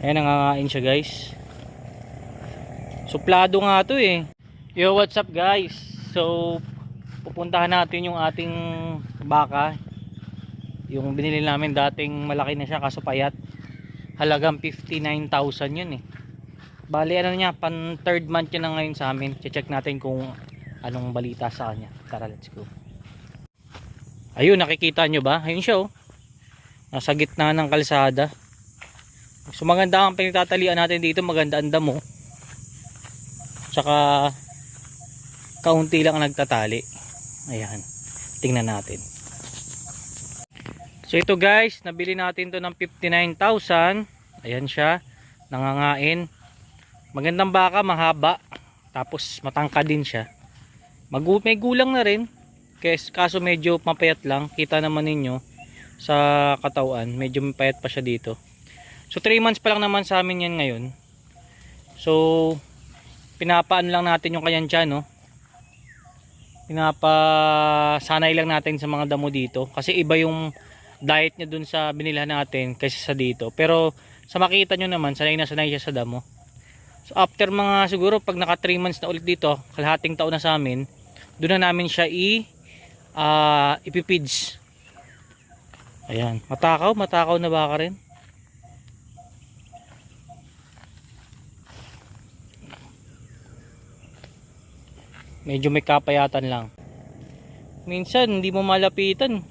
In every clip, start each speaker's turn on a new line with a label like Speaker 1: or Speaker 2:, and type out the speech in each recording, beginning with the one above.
Speaker 1: Ayan, nangangain siya guys. Suplado nga to eh. Yo, what's up guys? So pupuntahan natin yung ating baka. Yung binili namin dating malaki na siya kaso payat. Halagang 59,000 yun eh. Bali ano niya, pan third month yun na ngayon sa amin. Check natin kung anong balita sa kanya. Tara, let's go. Ayun, nakikita nyo ba? Ayun siya oh. Nasa gitna ng kalsada. So maganda ang pinagtatalian natin dito, maganda ang damo. Tsaka kaunti lang ang nagtatali. Ayan, tingnan natin. So ito guys, nabili natin to ng 59,000. Ayan siya, nangangain. Magandang baka, mahaba. Tapos matangkad din siya. May gulang na rin. Kaso medyo mapayat lang. Kita naman ninyo sa katawan, medyo mapayat pa siya dito. So 3 months pa lang naman sa amin yan ngayon. So pinapaan lang natin yung kanyang tiyan, no? Pinapasanay lang natin sa mga damo dito kasi iba yung diet niya dun sa binilhan natin kaysa sa dito. Pero sa makita nyo naman, sanay na sanay siya sa damo. So after mga siguro pag naka 3 months na ulit dito, kalahating taon na sa amin, doon na namin siya ipipids. Ayan, matakaw na baka rin. Medyo may kapayatan lang. Minsan hindi mo malapitan.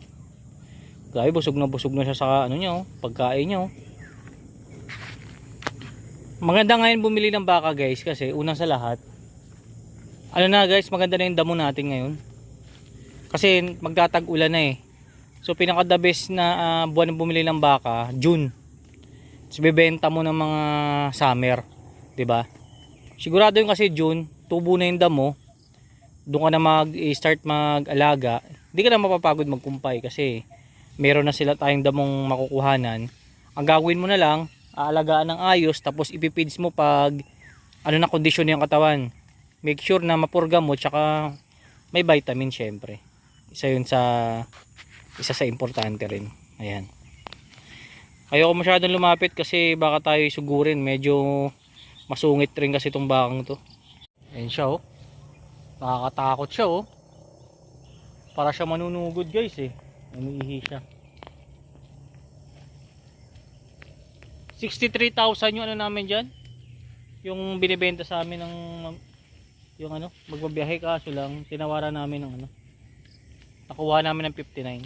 Speaker 1: Grabe, busog na siya sa ano niya, oh, pagkain niya. Oh. Maganda ngayon bumili ng baka guys kasi unang sa lahat, ano na guys, maganda na yung damo natin ngayon. Kasi magtatag-ulan na eh. So pinaka the best na buwan na bumili ng baka, June. So bebenta mo ng mga summer, 'di ba? Sigurado yung kasi June, tubo na yung damo. Doon ka na mag-start mag-alaga. Hindi ka na mapapagod magkumpay kasi meron na sila tayong damong makukuhanan. Ang gagawin mo na lang, aalagaan ng ayos tapos ipipids mo pag ano na kondisyon ng katawan. Make sure na mapurga mo tsaka may vitamin syempre. Isa sa importante rin. Ayan. Ayoko masyadong lumapit kasi baka tayo sugurin. Medyo masungit rin kasi itong bakang to. Ayan siya oh. Nakakatakot siya oh. Para siya manunugod guys eh. Umiihi siya. 63,000 yung ano namin dyan. Yung binibenta sa amin ng yung ano, magbabiyahe kaso lang tinawaran namin ng ano. Nakuha namin ng 59.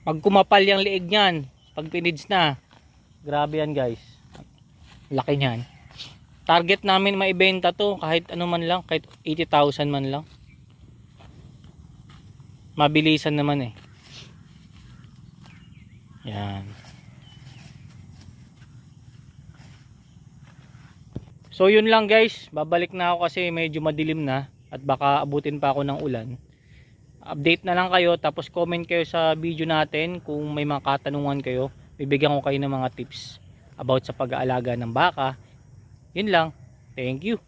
Speaker 1: Pag kumapal yung liig niyan, pag pinids na, grabe yan guys. Laki niyan. Target namin maibenta to kahit ano man lang, kahit 80,000 man lang. Mabilisan naman eh. Yan. So yun lang guys, babalik na ako kasi medyo madilim na at baka abutin pa ako ng ulan. Update na lang kayo tapos comment kayo sa video natin kung may mga katanungan kayo. Bibigyan ko kayo ng mga tips about sa pag-aalaga ng baka. Yun lang. Thank you.